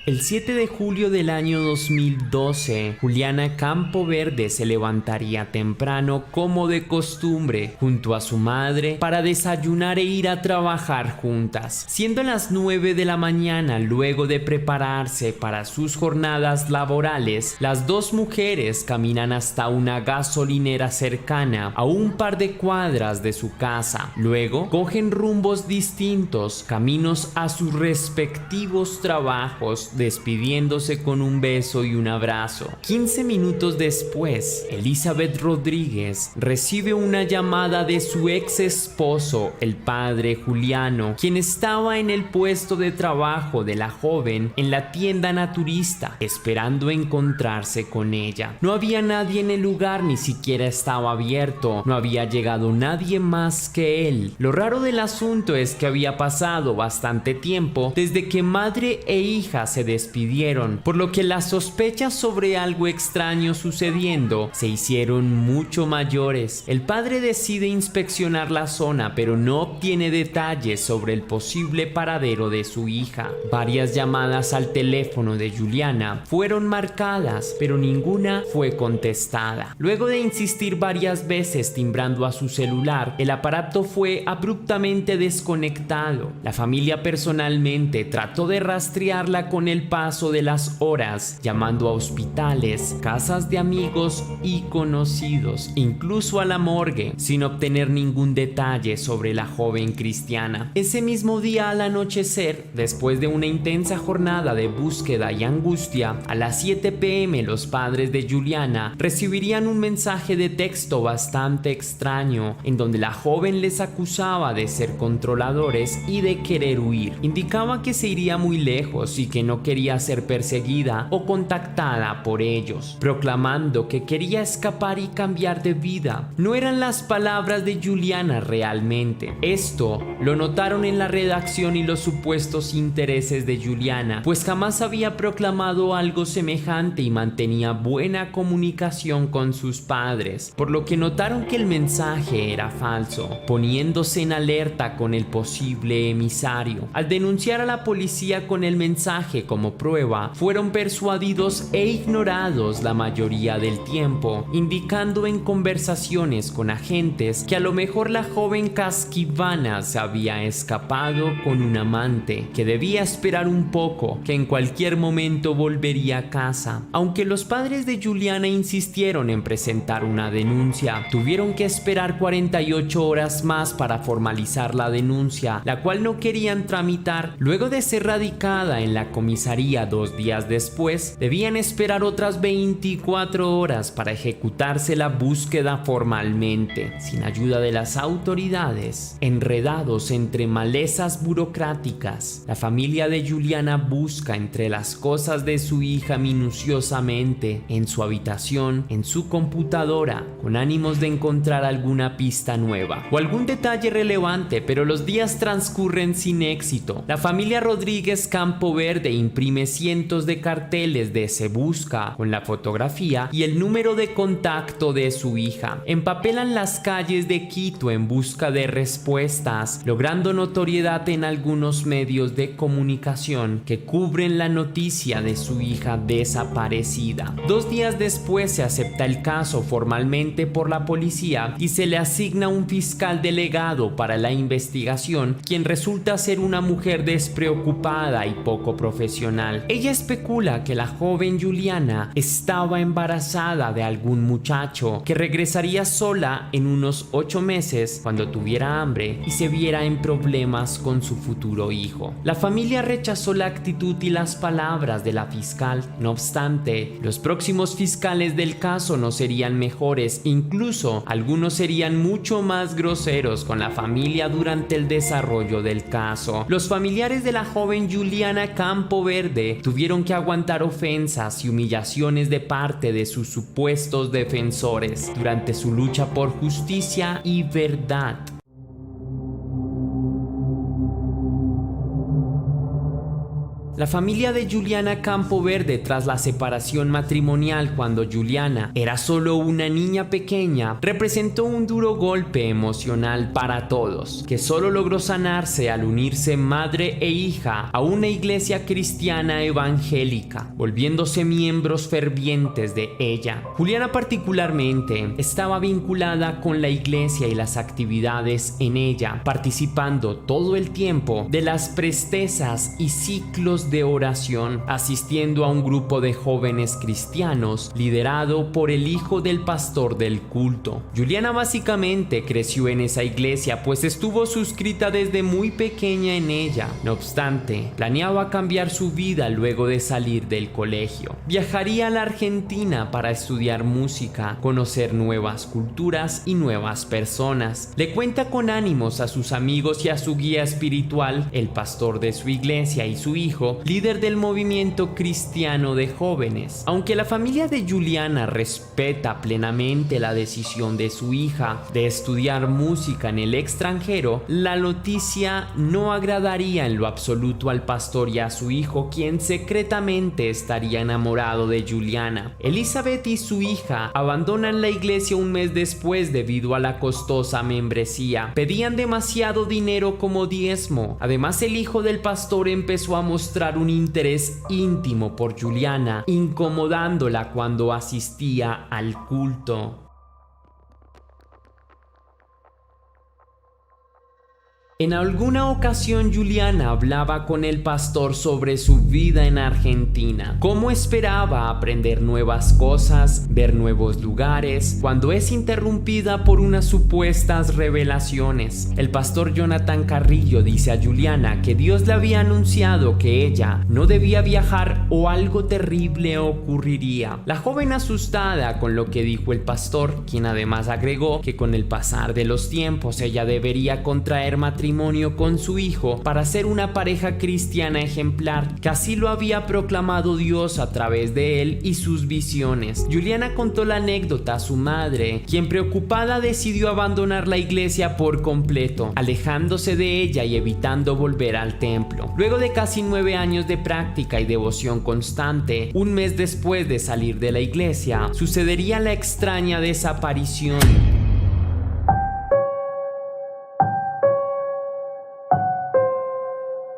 El 7 de julio del año 2012, Juliana Campoverde se levantaría temprano como de costumbre junto a su madre para desayunar e ir a trabajar juntas. Siendo las 9 de la mañana, luego de prepararse para sus jornadas laborales, las dos mujeres caminan hasta una gasolinera cercana a un par de cuadras de su casa. Luego cogen rumbos distintos, caminos a sus respectivos trabajos, despidiéndose con un beso y un abrazo. 15 minutos después, Elizabeth Rodríguez recibe una llamada de su ex esposo, el padre Juliano, quien estaba en el puesto de trabajo de la joven en la tienda naturista, esperando encontrarse con ella. No había nadie en el lugar, ni siquiera estaba abierto, no había llegado nadie más que él. Lo raro del asunto es que había pasado bastante tiempo desde que madre e hija se despidieron, por lo que las sospechas sobre algo extraño sucediendo se hicieron mucho mayores. El padre decide inspeccionar la zona, pero no obtiene detalles sobre el posible paradero de su hija. Varias llamadas al teléfono de Juliana fueron marcadas, pero ninguna fue contestada. Luego de insistir varias veces timbrando a su celular, el aparato fue abruptamente desconectado. La familia personalmente trató de rastrearla con el paso de las horas, llamando a hospitales, casas de amigos y conocidos, incluso a la morgue, sin obtener ningún detalle sobre la joven cristiana. Ese mismo día, al anochecer, después de una intensa jornada de búsqueda y angustia, a las 7 p.m. los padres de Juliana recibirían un mensaje de texto bastante extraño, en donde la joven les acusaba de ser controladores y de querer huir. Indicaba que se iría muy lejos y que no quería ser perseguida o contactada por ellos, proclamando que quería escapar y cambiar de vida. No eran las palabras de Juliana realmente. Esto lo notaron en la redacción y los supuestos intereses de Juliana, pues jamás había proclamado algo semejante y mantenía buena comunicación con sus padres, por lo que notaron que el mensaje era falso, poniéndose en alerta con el posible emisario. Al denunciar a la policía con el mensaje como prueba, fueron persuadidos e ignorados la mayoría del tiempo, indicando en conversaciones con agentes que a lo mejor la joven casquivana se había escapado con un amante, que debía esperar un poco, que en cualquier momento volvería a casa. Aunque los padres de Juliana insistieron en presentar una denuncia, tuvieron que esperar 48 horas más para formalizar la denuncia, la cual no querían tramitar. Luego de ser radicada en la comisaría finalizaría 2 días después, debían esperar otras 24 horas para ejecutarse la búsqueda formalmente, sin ayuda de las autoridades. Enredados entre malezas burocráticas, la familia de Juliana busca entre las cosas de su hija minuciosamente, en su habitación, en su computadora, con ánimos de encontrar alguna pista nueva o algún detalle relevante, pero los días transcurren sin éxito. La familia Rodríguez Campo Verde imprime cientos de carteles de Se Busca con la fotografía y el número de contacto de su hija. Empapelan las calles de Quito en busca de respuestas, logrando notoriedad en algunos medios de comunicación que cubren la noticia de su hija desaparecida. 2 días después se acepta el caso formalmente por la policía y se le asigna un fiscal delegado para la investigación, quien resulta ser una mujer despreocupada y poco profesional. Ella especula que la joven Juliana estaba embarazada de algún muchacho, que regresaría sola en unos 8 meses cuando tuviera hambre y se viera en problemas con su futuro hijo. La familia rechazó la actitud y las palabras de la fiscal. No obstante, los próximos fiscales del caso no serían mejores, incluso algunos serían mucho más groseros con la familia durante el desarrollo del caso. Los familiares de la joven Juliana Campo Verde tuvieron que aguantar ofensas y humillaciones de parte de sus supuestos defensores durante su lucha por justicia y verdad. La familia de Juliana Campo Verde, tras la separación matrimonial cuando Juliana era solo una niña pequeña, representó un duro golpe emocional para todos, que solo logró sanarse al unirse madre e hija a una iglesia cristiana evangélica, volviéndose miembros fervientes de ella. Juliana particularmente estaba vinculada con la iglesia y las actividades en ella, participando todo el tiempo de las prestezas y ciclos de oración, asistiendo a un grupo de jóvenes cristianos liderado por el hijo del pastor del culto. Juliana básicamente creció en esa iglesia, pues estuvo suscrita desde muy pequeña en ella. No obstante, planeaba cambiar su vida luego de salir del colegio. Viajaría a la Argentina para estudiar música, conocer nuevas culturas y nuevas personas. Le cuenta con ánimos a sus amigos y a su guía espiritual, el pastor de su iglesia, y su hijo, líder del movimiento cristiano de jóvenes. Aunque la familia de Juliana respeta plenamente la decisión de su hija de estudiar música en el extranjero, la noticia no agradaría en lo absoluto al pastor y a su hijo, quien secretamente estaría enamorado de Juliana. Elizabeth y su hija abandonan la iglesia un mes después debido a la costosa membresía. Pedían demasiado dinero como diezmo. Además, el hijo del pastor empezó a mostrar un interés íntimo por Juliana, incomodándola cuando asistía al culto. En alguna ocasión Juliana hablaba con el pastor sobre su vida en Argentina, cómo esperaba aprender nuevas cosas, ver nuevos lugares, cuando es interrumpida por unas supuestas revelaciones. El pastor Jonathan Carrillo dice a Juliana que Dios le había anunciado que ella no debía viajar o algo terrible ocurriría. La joven, asustada con lo que dijo el pastor, quien además agregó que con el pasar de los tiempos ella debería contraer matrimonio con su hijo para ser una pareja cristiana ejemplar, que así lo había proclamado Dios a través de él y sus visiones. Juliana contó la anécdota a su madre, quien preocupada decidió abandonar la iglesia por completo, alejándose de ella y evitando volver al templo. Luego de casi 9 años de práctica y devoción constante, un mes después de salir de la iglesia, sucedería la extraña desaparición.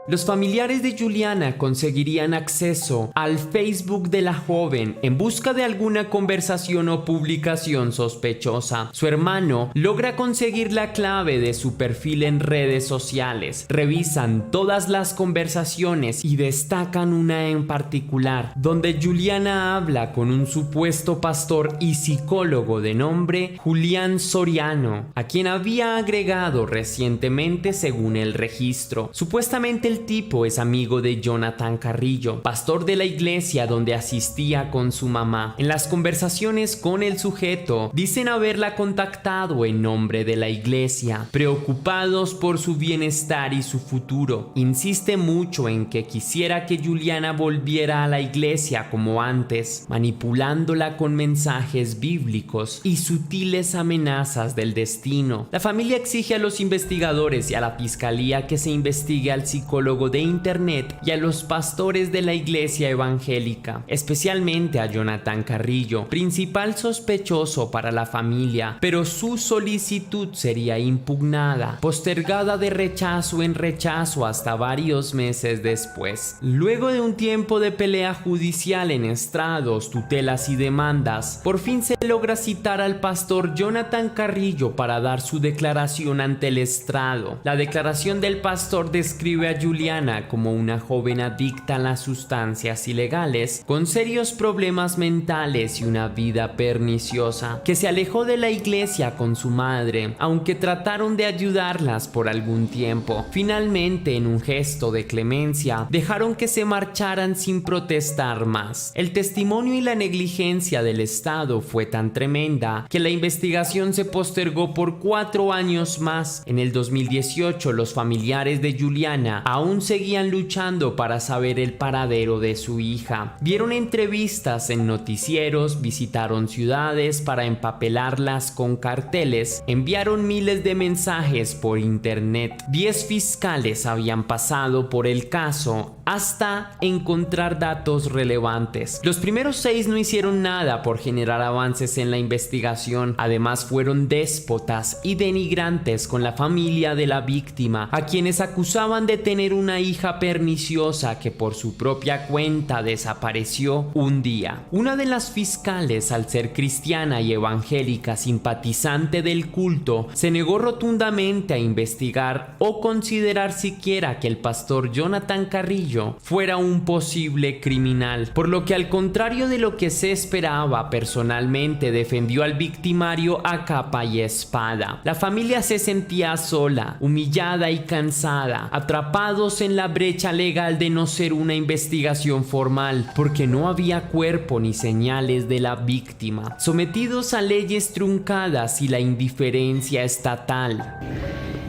Los familiares de Juliana conseguirían acceso al Facebook de la joven en busca de alguna conversación o publicación sospechosa. Su hermano logra conseguir la clave de su perfil en redes sociales. Revisan todas las conversaciones y destacan una en particular, donde Juliana habla con un supuesto pastor y psicólogo de nombre Julián Soriano, a quien había agregado recientemente según el registro. Supuestamente el el tipo es amigo de Jonathan Carrillo, pastor de la iglesia donde asistía con su mamá. En las conversaciones con el sujeto, dicen haberla contactado en nombre de la iglesia, preocupados por su bienestar y su futuro. Insiste mucho en que quisiera que Juliana volviera a la iglesia como antes, manipulándola con mensajes bíblicos y sutiles amenazas del destino. La familia exige a los investigadores y a la fiscalía que se investigue al psicólogo de internet y a los pastores de la iglesia evangélica, especialmente a Jonathan Carrillo, principal sospechoso para la familia, pero su solicitud sería impugnada, postergada de rechazo en rechazo hasta varios meses después. Luego de un tiempo de pelea judicial en estrados, tutelas y demandas, por fin se logra citar al pastor Jonathan Carrillo para dar su declaración ante el estrado. La declaración del pastor describe a Juliana como una joven adicta a las sustancias ilegales, con serios problemas mentales y una vida perniciosa, que se alejó de la iglesia con su madre, aunque trataron de ayudarlas por algún tiempo. Finalmente, en un gesto de clemencia, dejaron que se marcharan sin protestar más. El testimonio y la negligencia del Estado fue tan tremenda que la investigación se postergó por 4 años más. En el 2018, los familiares de Juliana aún seguían luchando para saber el paradero de su hija. Vieron entrevistas en noticieros, visitaron ciudades para empapelarlas con carteles, enviaron miles de mensajes por internet. 10 fiscales habían pasado por el caso hasta encontrar datos relevantes. Los primeros 6 no hicieron nada por generar avances en la investigación. Además, fueron déspotas y denigrantes con la familia de la víctima, a quienes acusaban de tener una hija perniciosa que por su propia cuenta desapareció un día. Una de las fiscales, al ser cristiana y evangélica simpatizante del culto, se negó rotundamente a investigar o considerar siquiera que el pastor Jonathan Carrillo fuera un posible criminal, por lo que, al contrario de lo que se esperaba, personalmente defendió al victimario a capa y espada. La familia se sentía sola, humillada y cansada, atrapados en la brecha legal de no ser una investigación formal, porque no había cuerpo ni señales de la víctima, sometidos a leyes truncadas y la indiferencia estatal.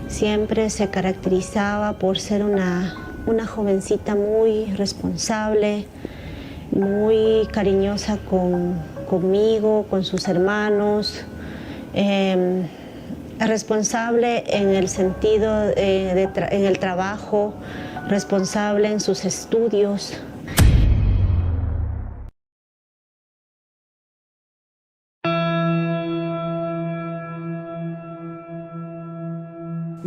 Siempre se caracterizaba por ser una jovencita muy responsable, muy cariñosa conmigo, con sus hermanos, responsable en el sentido en el trabajo, responsable en sus estudios.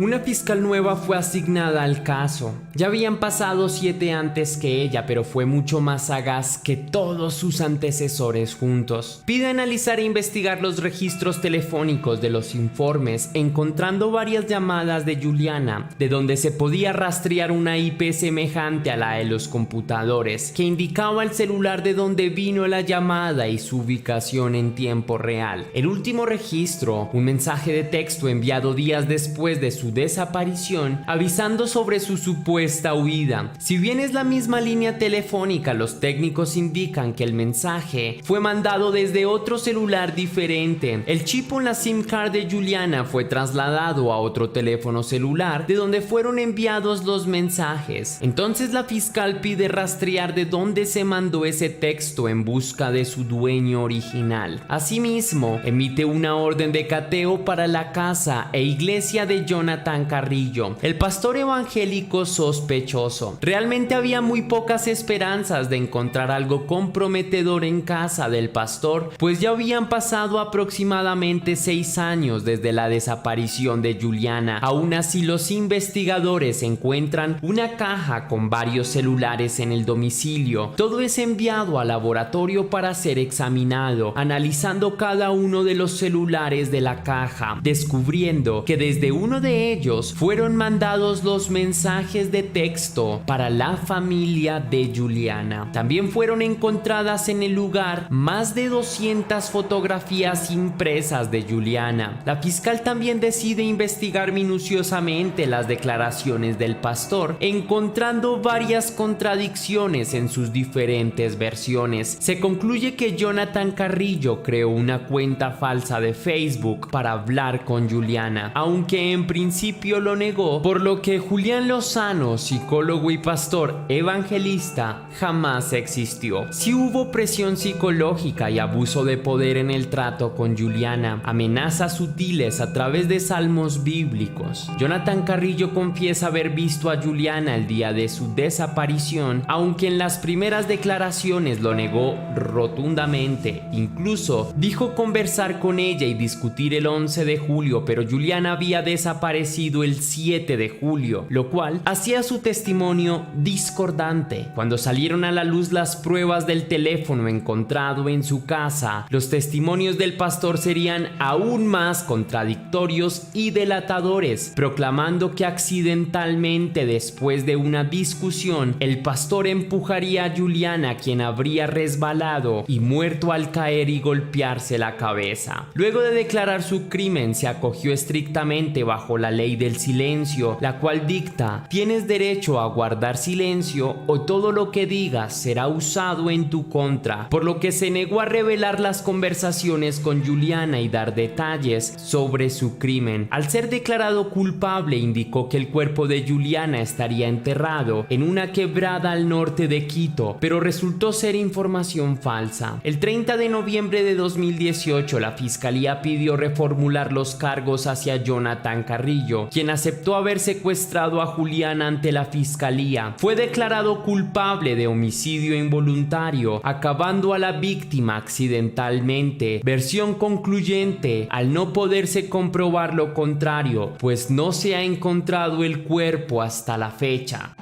Una fiscal nueva fue asignada al caso. Ya habían pasado 7 antes que ella, pero fue mucho más sagaz que todos sus antecesores juntos. Pide analizar e investigar los registros telefónicos de los informes, encontrando varias llamadas de Juliana, de donde se podía rastrear una IP semejante a la de los computadores, que indicaba el celular de donde vino la llamada y su ubicación en tiempo real. El último registro, un mensaje de texto enviado días después de su desaparición, avisando sobre su supuesta huida. Si bien es la misma línea telefónica, los técnicos indican que el mensaje fue mandado desde otro celular diferente. El chip en la SIM card de Juliana fue trasladado a otro teléfono celular de donde fueron enviados los mensajes. Entonces la fiscal pide rastrear de dónde se mandó ese texto en busca de su dueño original. Asimismo, emite una orden de cateo para la casa e iglesia de Jonathan Carrillo, el pastor evangélico sospechoso. Realmente había muy pocas esperanzas de encontrar algo comprometedor en casa del pastor, pues ya habían pasado aproximadamente 6 años desde la desaparición de Juliana. Aún así, los investigadores encuentran una caja con varios celulares en el domicilio. Todo es enviado al laboratorio para ser examinado, analizando cada uno de los celulares de la caja, descubriendo que desde uno de Entre ellos fueron mandados los mensajes de texto para la familia de Juliana. También fueron encontradas en el lugar más de 200 fotografías impresas de Juliana. La fiscal también decide investigar minuciosamente las declaraciones del pastor, encontrando varias contradicciones en sus diferentes versiones. Se concluye que Jonathan Carrillo creó una cuenta falsa de Facebook para hablar con Juliana, aunque en principio lo negó, por lo que Julián Lozano, psicólogo y pastor evangelista, jamás existió. Sí hubo presión psicológica y abuso de poder en el trato con Juliana, amenazas sutiles a través de salmos bíblicos. Jonathan Carrillo confiesa haber visto a Juliana el día de su desaparición, aunque en las primeras declaraciones lo negó rotundamente. Incluso dijo conversar con ella y discutir el 11 de julio, pero Juliana había desaparecido el 7 de julio, lo cual hacía su testimonio discordante. Cuando salieron a la luz las pruebas del teléfono encontrado en su casa, los testimonios del pastor serían aún más contradictorios y delatadores, proclamando que accidentalmente, después de una discusión, el pastor empujaría a Juliana, quien habría resbalado y muerto al caer y golpearse la cabeza. Luego de declarar su crimen, se acogió estrictamente bajo la ley del silencio, la cual dicta: tienes derecho a guardar silencio o todo lo que digas será usado en tu contra, por lo que se negó a revelar las conversaciones con Juliana y dar detalles sobre su crimen. Al ser declarado culpable, indicó que el cuerpo de Juliana estaría enterrado en una quebrada al norte de Quito, pero resultó ser información falsa. El 30 de noviembre de 2018, la fiscalía pidió reformular los cargos hacia Jonathan Carrillo, quien aceptó haber secuestrado a Juliana ante la fiscalía. Fue declarado culpable de homicidio involuntario, acabando a la víctima accidentalmente. Versión concluyente: al no poderse comprobar lo contrario, pues no se ha encontrado el cuerpo hasta la fecha.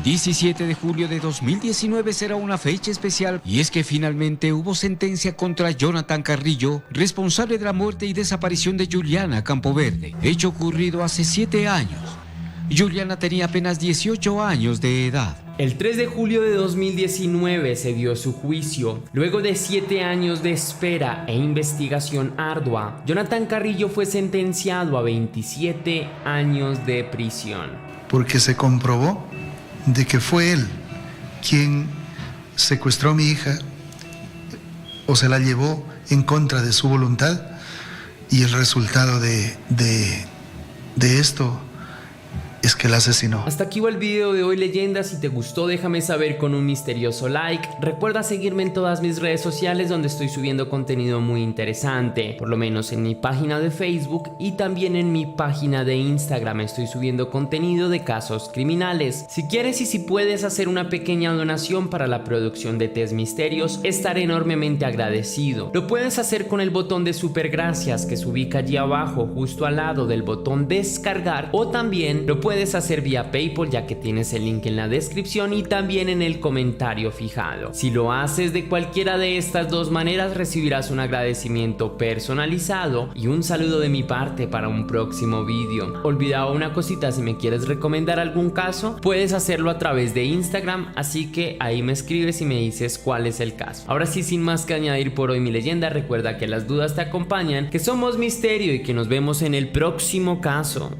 17 de julio de 2019 será una fecha especial, y es que finalmente hubo sentencia contra Jonathan Carrillo, responsable de la muerte y desaparición de Juliana Campoverde, hecho ocurrido hace 7 años. Juliana tenía apenas 18 años de edad. El 3 de julio de 2019 se dio su juicio. Luego de 7 años de espera e investigación ardua, Jonathan Carrillo fue sentenciado a 27 años de prisión. Porque se comprobó de que fue él quien secuestró a mi hija o se la llevó en contra de su voluntad, y el resultado de esto es que la asesinó. Hasta aquí va el video de hoy, leyenda. Si te gustó, déjame saber con un misterioso like. Recuerda seguirme en todas mis redes sociales, donde estoy subiendo contenido muy interesante, por lo menos en mi página de Facebook y también en mi página de Instagram. Estoy subiendo contenido de casos criminales. Si quieres y si puedes hacer una pequeña donación para la producción de Test Misterios, estaré enormemente agradecido. Lo puedes hacer con el botón de super gracias que se ubica allí abajo, justo al lado del botón descargar, o también lo puedes hacer vía PayPal, ya que tienes el link en la descripción y también en el comentario fijado. Si lo haces de cualquiera de estas dos maneras, recibirás un agradecimiento personalizado y un saludo de mi parte para un próximo vídeo. Olvidaba una cosita: si me quieres recomendar algún caso, puedes hacerlo a través de Instagram, así que ahí me escribes y me dices cuál es el caso. Ahora sí, sin más que añadir por hoy, mi leyenda, recuerda que las dudas te acompañan, que somos misterio y que nos vemos en el próximo caso.